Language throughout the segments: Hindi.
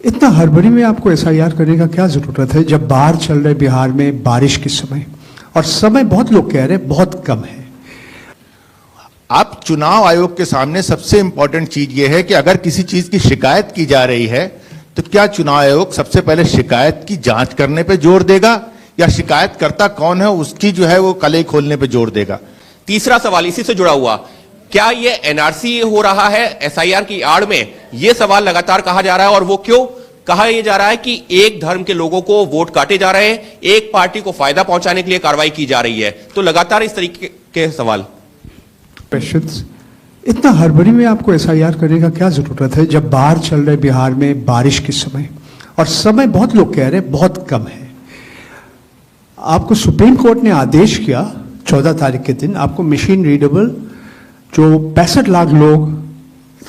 इतना हड़बड़ी में आपको एसआईआर करने का क्या जरूरत है जब बाढ़ चल रहे बिहार में बारिश के समय, और समय बहुत लोग कह रहे हैं बहुत कम है। आप चुनाव आयोग के सामने सबसे इंपॉर्टेंट चीज यह है कि अगर किसी चीज की शिकायत की जा रही है तो क्या चुनाव आयोग सबसे पहले शिकायत की जांच करने पे जोर देगा या शिकायतकर्ता कौन है उसकी जो है वो कलई खोलने पे जोर देगा। तीसरा सवाल इसी से जुड़ा हुआ, क्या ये एनआरसी हो रहा है एसआईआर की आड़ में? ये सवाल लगातार कहा जा रहा है, और वो क्यों कहा यह जा रहा है कि एक धर्म के लोगों को वोट काटे जा रहे हैं, एक पार्टी को फायदा पहुंचाने के लिए कार्रवाई की जा रही है। तो लगातार इस तरीके के सवाल। पेशेंस, इतना हड़बड़ी में आपको एसआईआर करने का क्या जरूरत है जब बाढ़ चल रहे बिहार में बारिश के समय, और समय बहुत लोग कह रहे हैं बहुत कम है। आपको सुप्रीम कोर्ट ने आदेश किया 14 तारीख के दिन, आपको मशीन रीडेबल जो 65 लाख लोग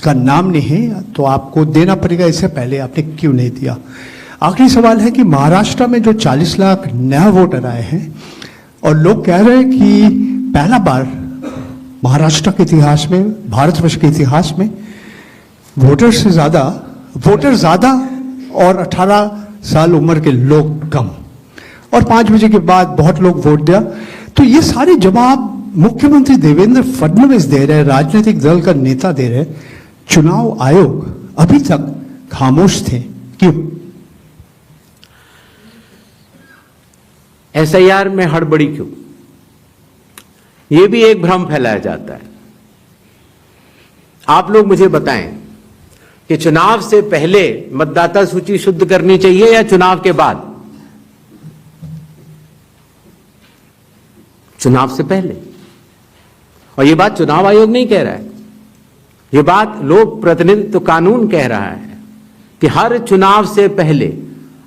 का नाम नहीं है तो आपको देना पड़ेगा। इससे पहले आपने क्यों नहीं दिया? आखिरी सवाल है कि महाराष्ट्र में जो 40 लाख नया वोटर आए हैं और लोग कह रहे हैं कि पहला बार महाराष्ट्र के इतिहास में, भारतवर्ष के इतिहास में वोटर ज्यादा और 18 साल उम्र के लोग कम, और 5 बजे के बाद बहुत लोग वोट दिया। तो ये सारे जवाब मुख्यमंत्री देवेंद्र फडणवीस दे रहे हैं, राजनीतिक दल का नेता दे रहे हैं। चुनाव आयोग अभी तक खामोश थे, क्यों? एसआईआर में हड़बड़ी क्यों? यह भी एक भ्रम फैलाया जाता है। आप लोग मुझे बताएं कि चुनाव से पहले मतदाता सूची शुद्ध करनी चाहिए या चुनाव के बाद? चुनाव से पहले। और यह बात चुनाव आयोग नहीं कह रहा है, यह बात लोक प्रतिनिधित्व कानून कह रहा है कि हर चुनाव से पहले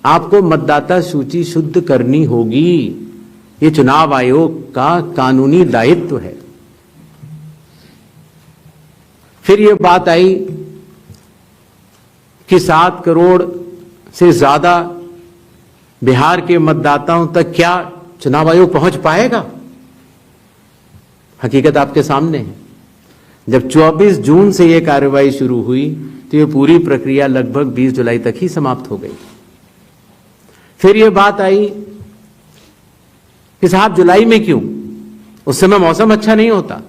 आपको मतदाता सूची शुद्ध करनी होगी। यह चुनाव आयोग का कानूनी दायित्व है। फिर यह बात आई कि 7 करोड़ से ज्यादा बिहार के मतदाताओं तक क्या चुनाव आयोग पहुंच पाएगा? हकीकत आपके सामने है। जब 24 जून से यह कार्रवाई शुरू हुई तो यह पूरी प्रक्रिया लगभग 20 जुलाई तक ही समाप्त हो गई। फिर यह बात आई कि साहब जुलाई में क्यों? उस समय मौसम अच्छा नहीं होता।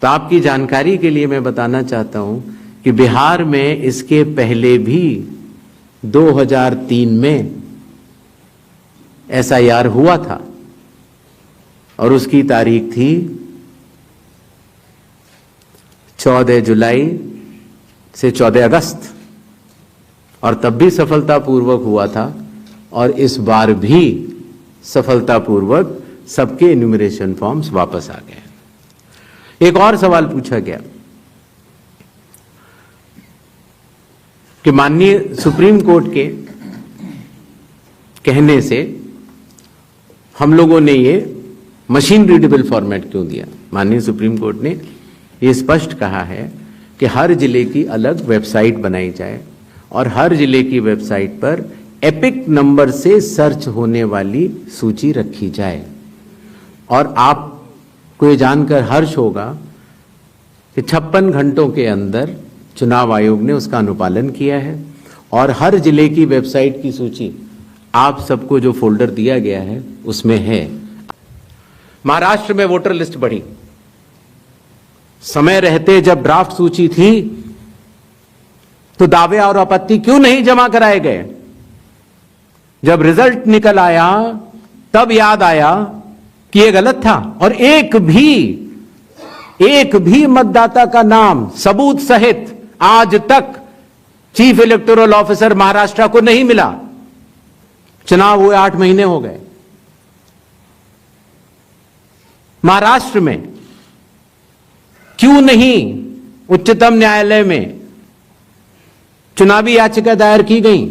तो आपकी जानकारी के लिए मैं बताना चाहता हूं कि बिहार में इसके पहले भी 2003 में एसआईआर हुआ था और उसकी तारीख थी 14 जुलाई से 14 अगस्त, और तब भी सफलतापूर्वक हुआ था, और इस बार भी सफलतापूर्वक सबके इन्यूमरेशन फॉर्म्स वापस आ गए। एक और सवाल पूछा गया कि माननीय सुप्रीम कोर्ट के कहने से हम लोगों ने ये मशीन रीडेबल फॉर्मेट क्यों दिया? माननीय सुप्रीम कोर्ट ने ये स्पष्ट कहा है कि हर जिले की अलग वेबसाइट बनाई जाए और हर जिले की वेबसाइट पर एपिक नंबर से सर्च होने वाली सूची रखी जाए। और आपको ये जानकर हर्ष होगा कि 56 घंटों के अंदर चुनाव आयोग ने उसका अनुपालन किया है और हर जिले की वेबसाइट की सूची आप सबको जो फोल्डर दिया गया है उसमें है। महाराष्ट्र में वोटर लिस्ट बढ़ी। समय रहते जब ड्राफ्ट सूची थी तो दावे और आपत्ति क्यों नहीं जमा कराए गए? जब रिजल्ट निकल आया तब याद आया कि यह गलत था, और एक भी मतदाता का नाम सबूत सहित आज तक चीफ इलेक्टोरल ऑफिसर महाराष्ट्र को नहीं मिला। चुनाव हुए 8 महीने हो गए। महाराष्ट्र में क्यों नहीं उच्चतम न्यायालय में चुनावी याचिका दायर की गई?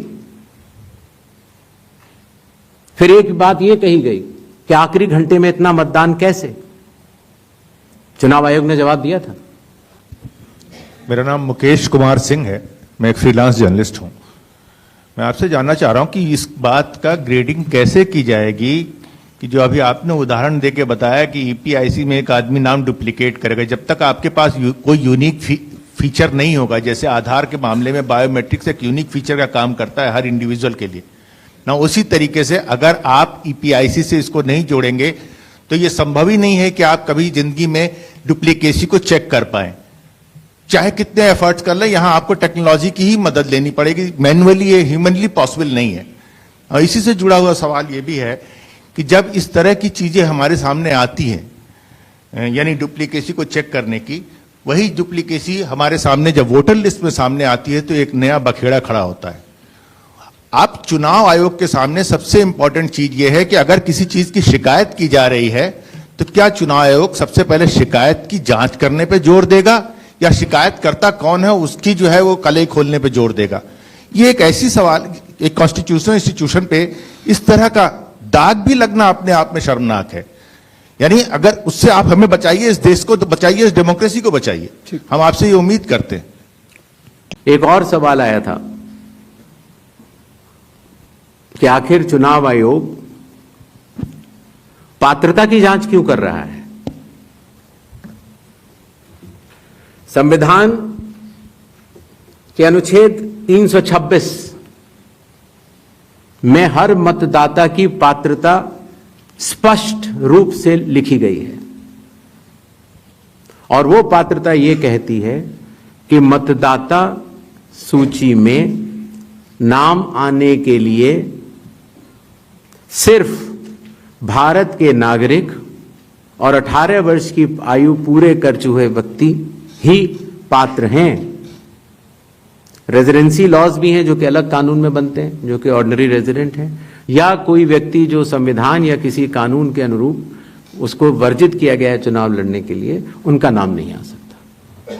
फिर एक बात यह कही गई कि आखिरी घंटे में इतना मतदान कैसे? चुनाव आयोग ने जवाब दिया था। मेरा नाम मुकेश कुमार सिंह है, मैं एक फ्रीलांस जर्नलिस्ट हूं। मैं आपसे जानना चाह रहा हूं कि इस बात का ग्रेडिंग कैसे की जाएगी कि जो अभी आपने उदाहरण देके बताया कि ईपीआईसी में एक आदमी नाम डुप्लीकेट करेगा, जब तक आपके पास कोई यूनिक फीचर नहीं होगा, जैसे आधार के मामले में बायोमेट्रिक्स एक यूनिक फीचर का काम करता है हर इंडिविजुअल के लिए ना, उसी तरीके से अगर आप ईपीआईसी से इसको नहीं जोड़ेंगे तो ये संभव ही नहीं है कि आप कभी जिंदगी में डुप्लीकेसी को चेक कर पाए, चाहे कितने एफर्ट्स कर लें। यहां आपको टेक्नोलॉजी की ही मदद लेनी पड़ेगी, मैनुअली ये ह्यूमनली पॉसिबल नहीं है। और इसी से जुड़ा हुआ सवाल ये भी है कि जब इस तरह की चीजें हमारे सामने आती हैं, यानी डुप्लीकेसी को चेक करने की, वही डुप्लीकेसी हमारे सामने जब वोटर लिस्ट में सामने आती है तो एक नया बखेड़ा खड़ा होता है। आप चुनाव आयोग के सामने सबसे इंपॉर्टेंट चीज यह है कि अगर किसी चीज की शिकायत की जा रही है तो क्या चुनाव आयोग सबसे पहले शिकायत की जांच करने पे जोर देगा या शिकायतकर्ता कौन है उसकी जो है वो कलई खोलने पे जोर देगा। ये एक ऐसी सवाल, एक कॉन्स्टिट्यूशनल इंस्टीट्यूशन पे इस तरह का दाग भी लगना अपने आप में शर्मनाक है। यानी अगर उससे आप हमें बचाइए, इस देश को तो बचाइए, इस डेमोक्रेसी को बचाइए, हम आपसे ये उम्मीद करते हैं। एक और सवाल आया था कि आखिर चुनाव आयोग पात्रता की जांच क्यों कर रहा है। संविधान के अनुच्छेद 326 में हर मतदाता की पात्रता स्पष्ट रूप से लिखी गई है और वो पात्रता ये कहती है कि मतदाता सूची में नाम आने के लिए सिर्फ भारत के नागरिक और 18 वर्ष की आयु पूरे कर चुके व्यक्ति ही पात्र हैं। रेजिडेंसी लॉज भी हैं जो कि अलग कानून में बनते हैं, जो कि ऑर्डिनरी रेजिडेंट हैं, या कोई व्यक्ति जो संविधान या किसी कानून के अनुरूप उसको वर्जित किया गया है चुनाव लड़ने के लिए, उनका नाम नहीं आ सकता।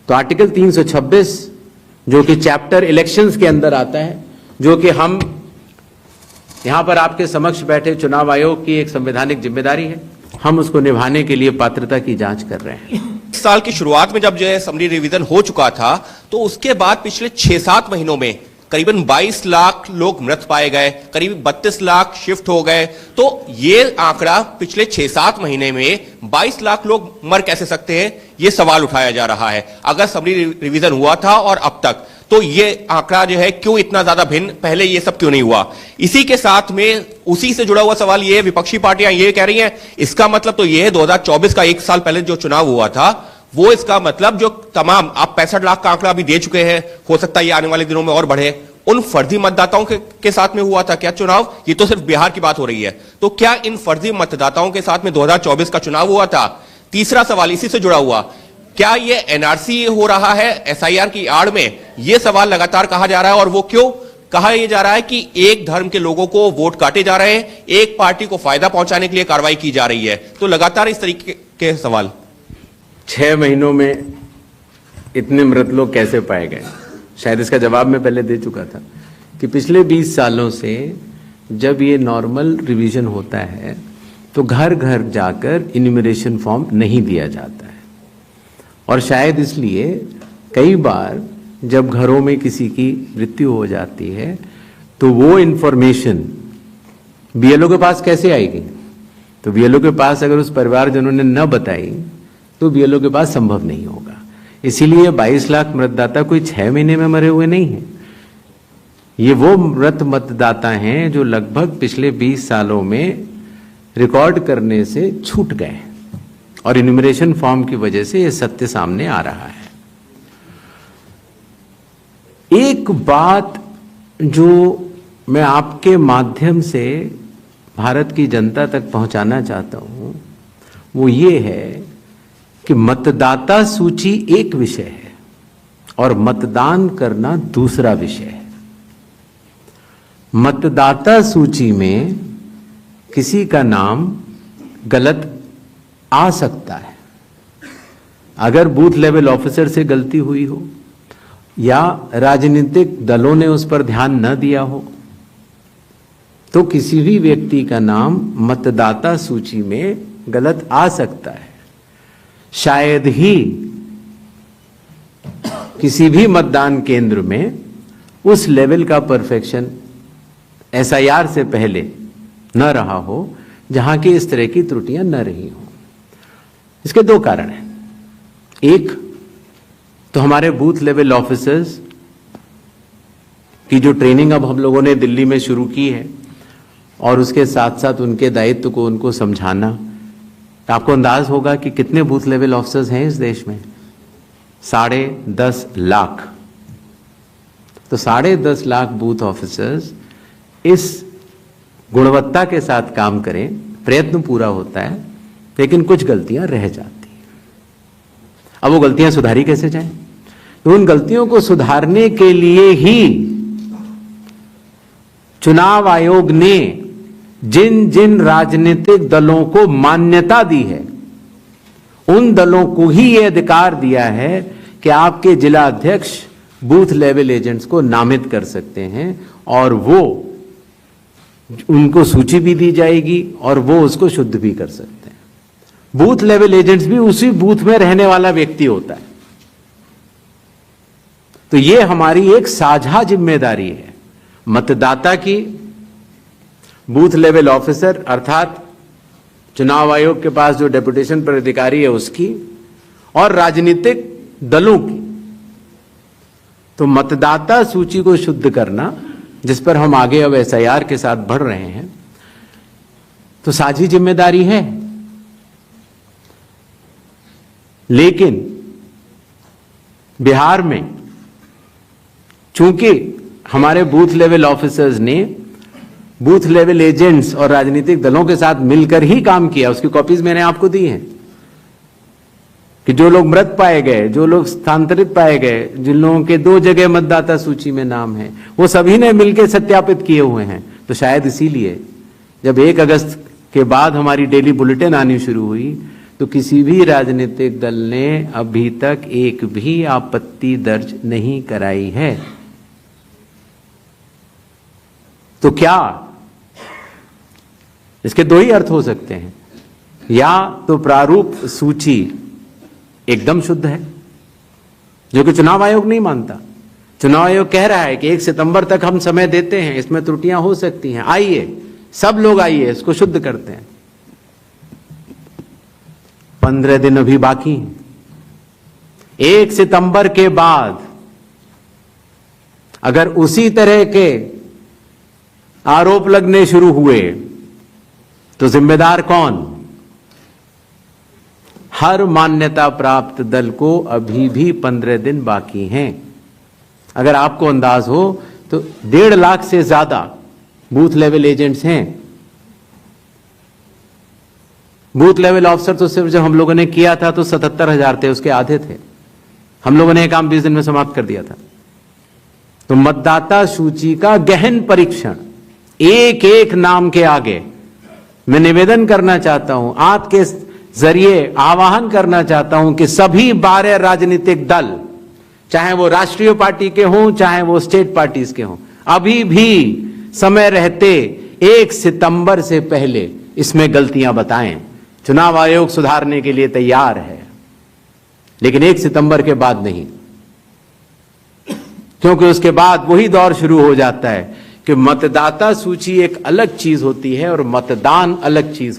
तो आर्टिकल 326 जो कि चैप्टर इलेक्शंस के अंदर आता है, जो कि हम यहां पर आपके समक्ष बैठे चुनाव आयोग की एक संवैधानिक जिम्मेदारी है, हम उसको निभाने के लिए पात्रता की जांच कर रहे हैं। इस साल की शुरुआत में जब जो है असम्बली रिवीजन हो चुका था तो उसके बाद पिछले 6-7 महीनों में करीबन 22 लाख लोग मृत पाए गए, करीब 32 लाख शिफ्ट हो गए। तो ये आंकड़ा पिछले 6-7 महीने में 22 लाख लोग मर कैसे सकते हैं, ये सवाल उठाया जा रहा है। अगर असम्बली रिवीजन हुआ था और अब तक, तो ये आंकड़ा जो है क्यों इतना ज्यादा भिन्न, पहले ये सब क्यों नहीं हुआ। इसी के साथ में उसी से जुड़ा हुआ सवाल ये है, विपक्षी पार्टियां ये कह रही हैं इसका मतलब तो ये है 2024 का 1 साल पहले जो चुनाव हुआ था वो इसका मतलब जो तमाम आप 65 लाख का आंकड़ा अभी दे चुके हैं, हो सकता है ये आने वाले दिनों में और बढ़े, उन फर्जी मतदाताओं के साथ में हुआ था क्या चुनाव। ये तो सिर्फ बिहार की बात हो रही है, तो क्या इन फर्जी मतदाताओं के साथ में 2024 का चुनाव हुआ था। तीसरा सवाल इसी से जुड़ा हुआ, क्या ये एनआरसी हो रहा है एसआईआर की आड़ में, ये सवाल लगातार कहा जा रहा है। और वो क्यों कहा यह जा रहा है कि एक धर्म के लोगों को वोट काटे जा रहे हैं, एक पार्टी को फायदा पहुंचाने के लिए कार्रवाई की जा रही है। तो लगातार इस तरीके के सवाल। 6 महीनों में इतने मृत लोग कैसे पाए गए, शायद इसका जवाब मैं पहले दे चुका था कि पिछले 20 सालों से जब ये नॉर्मल रिवीजन होता है तो घर घर जाकर इन्यूमरेशन फॉर्म नहीं दिया जाता है। और शायद इसलिए कई बार जब घरों में किसी की मृत्यु हो जाती है तो वो इंफॉर्मेशन बीएलओ के पास कैसे आएगी। तो बीएलओ के पास अगर उस परिवारजनों ने न बताई तो बीएलओ के पास संभव नहीं होगा। इसीलिए 22 लाख मतदाता कोई 6 महीने में मरे हुए नहीं हैं। ये वो मृत मतदाता हैं जो लगभग पिछले 20 सालों में रिकॉर्ड करने से छूट गए और इन्यूमरेशन फॉर्म की वजह से ये सत्य सामने आ रहा है। एक बात जो मैं आपके माध्यम से भारत की जनता तक पहुंचाना चाहता हूं वो ये है कि मतदाता सूची एक विषय है और मतदान करना दूसरा विषय है। मतदाता सूची में किसी का नाम गलत आ सकता है, अगर बूथ लेवल ऑफिसर से गलती हुई हो या राजनीतिक दलों ने उस पर ध्यान न दिया हो, तो किसी भी व्यक्ति का नाम मतदाता सूची में गलत आ सकता है। शायद ही किसी भी मतदान केंद्र में उस लेवल का परफेक्शन एसआईआर से पहले न रहा हो जहां की इस तरह की त्रुटियां न रही हो। इसके 2 कारण हैं। एक, तो हमारे बूथ लेवल ऑफिसर्स की जो ट्रेनिंग अब हम लोगों ने दिल्ली में शुरू की है और उसके साथ साथ उनके दायित्व को उनको समझाना, तो आपको अंदाज होगा कि कितने बूथ लेवल ऑफिसर्स हैं इस देश में। 10.5 लाख। तो 10.5 लाख बूथ ऑफिसर्स इस गुणवत्ता के साथ काम करें, प्रयत्न पूरा होता है, लेकिन कुछ गलतियां रह जाती हैं। अब वो गलतियां सुधारी कैसे जाएं? तो उन गलतियों को सुधारने के लिए ही चुनाव आयोग ने जिन जिन राजनीतिक दलों को मान्यता दी है, उन दलों को ही यह अधिकार दिया है कि आपके जिला अध्यक्ष बूथ लेवल एजेंट्स को नामित कर सकते हैं और वो उनको सूची भी दी जाएगी और वो उसको शुद्ध भी कर सकते हैं। बूथ लेवल एजेंट्स भी उसी बूथ में रहने वाला व्यक्ति होता है। तो ये हमारी एक साझा जिम्मेदारी है, मतदाता की, बूथ लेवल ऑफिसर अर्थात चुनाव आयोग के पास जो डेपुटेशन पर अधिकारी है उसकी, और राजनीतिक दलों की। तो मतदाता सूची को शुद्ध करना, जिस पर हम आगे अब एसआईआर के साथ बढ़ रहे हैं, तो साझी जिम्मेदारी है। लेकिन बिहार में चूंकि हमारे बूथ लेवल ऑफिसर्स ने बूथ लेवल एजेंट्स और राजनीतिक दलों के साथ मिलकर ही काम किया, उसकी कॉपीज मैंने आपको दी हैं, कि जो लोग मृत पाए गए, जो लोग स्थानांतरित पाए गए, जिन लोगों के 2 जगह मतदाता सूची में नाम है, वो सभी ने मिलकर सत्यापित किए हुए हैं। तो शायद इसीलिए जब 1 अगस्त के बाद हमारी डेली बुलेटिन आनी शुरू हुई, तो किसी भी राजनीतिक दल ने अभी तक एक भी आपत्ति दर्ज नहीं कराई है। तो क्या इसके 2 ही अर्थ हो सकते हैं, या तो प्रारूप सूची एकदम शुद्ध है, जो कि चुनाव आयोग नहीं मानता। चुनाव आयोग कह रहा है कि 1 सितंबर तक हम समय देते हैं, इसमें त्रुटियां हो सकती हैं, आइए सब लोग आइए इसको शुद्ध करते हैं। 15 दिन अभी बाकी हैं। 1 सितंबर के बाद अगर उसी तरह के आरोप लगने शुरू हुए तो जिम्मेदार कौन? हर मान्यता प्राप्त दल को अभी भी 15 दिन बाकी हैं। अगर आपको अंदाज हो तो 1.5 लाख से ज्यादा बूथ लेवल एजेंट्स हैं। बूथ लेवल ऑफिसर तो सिर्फ जब हम लोगों ने किया था तो 77,000 थे, उसके आधे थे। हम लोगों ने ये काम 20 दिन में समाप्त कर दिया था। तो मतदाता सूची का गहन परीक्षण, एक एक नाम के आगे मैं निवेदन करना चाहता हूं, आपके जरिए आह्वान करना चाहता हूं कि सभी 12 राजनीतिक दल, चाहे वो राष्ट्रीय पार्टी के हों, चाहे वो स्टेट पार्टीज के हों, अभी भी समय रहते 1 सितंबर से पहले इसमें गलतियां बताएं। चुनाव आयोग सुधारने के लिए तैयार है, लेकिन 1 सितंबर के बाद नहीं, क्योंकि उसके बाद वही दौर शुरू हो जाता है कि मतदाता सूची एक अलग चीज होती है और मतदान अलग चीज